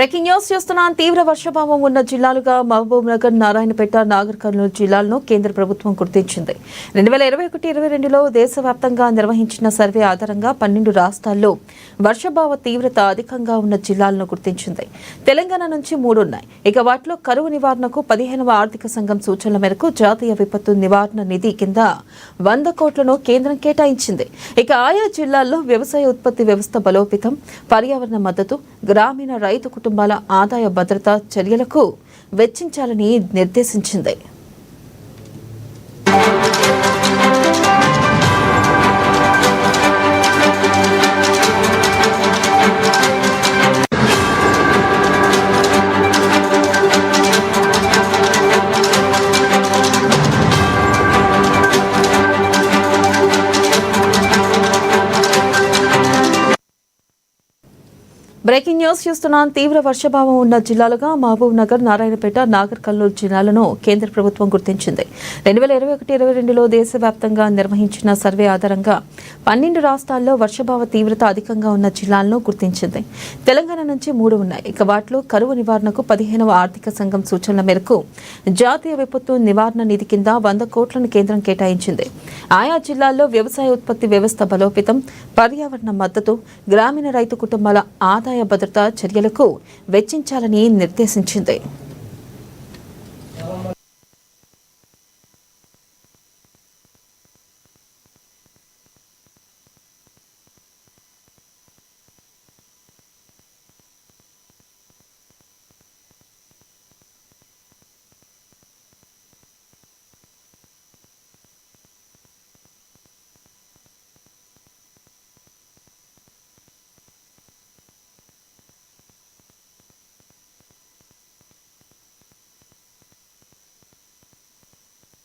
Breaking news చూస్తున్నాం. తీవ్ర వర్షపాతం ఉన్న జిల్లాలుగా మహబూబ్ నగర్, నారాయణపేట, నాగర్ కర్నూలు జిల్లాలను కేంద్ర ప్రభుత్వం గుర్తించింది. 2021-22లో దేశవ్యాప్తంగా నిర్వహించిన సర్వే ఆధారంగా 12 రాష్ట్రాల్లో వర్షభావ తీవ్రత అధికంగా ఉన్న జిల్లాలను గుర్తించింది. తెలంగాణ నుంచి 3 ఉన్నాయి. ఇక వాటిలో కరువు నివారణకు 15వ ఆర్థిక సంఘం సూచనల మేరకు జాతీయ విపత్తు నివారణ నిధి కింద 100 కోట్లను కేంద్రం కేటాయించింది. ఇక ఆయా జిల్లాల్లో వ్యవసాయ ఉత్పత్తి వ్యవస్థ బలోపేతం, పర్యావరణ మద్దతు, గ్రామీణ రైతు కుటుంబాల ఆదాయ భద్రతా చర్యలకు వెచ్చించాలని నిర్దేశించింది. బ్రేకింగ్ న్యూస్ చూస్తున్నాం. తీవ్ర వర్షభావం ఉన్న జిల్లాలుగా మహబూబ్ నగర్, నారాయణపేట, నాగర్ కర్నూలు జిల్లాలను కేంద్ర ప్రభుత్వం గుర్తించింది. 2021-22లో దేశవ్యాప్తంగా నిర్వహించిన సర్వే ఆధారంగా 12 రాష్ట్రాల్లో వర్షభావ తీవ్రత అధికంగా ఉన్న జిల్లాలను గుర్తించింది. తెలంగాణ నుంచి 3 ఉన్నాయి. ఇక వాటిలో కరువు నివారణకు 15వ ఆర్థిక సంఘం సూచనల మేరకు జాతీయ విపత్తు నివారణ నిధి కింద 100 కోట్లను కేంద్రం కేటాయించింది. ఆయా జిల్లాల్లో వ్యవసాయ ఉత్పత్తి వ్యవస్థ బలోపేతం, పర్యావరణ మద్దతు, గ్రామీణ రైతు కుటుంబాల ఆదాయ భద్రతా చర్యలకు వెచ్చించాలని నిర్దేశించింది.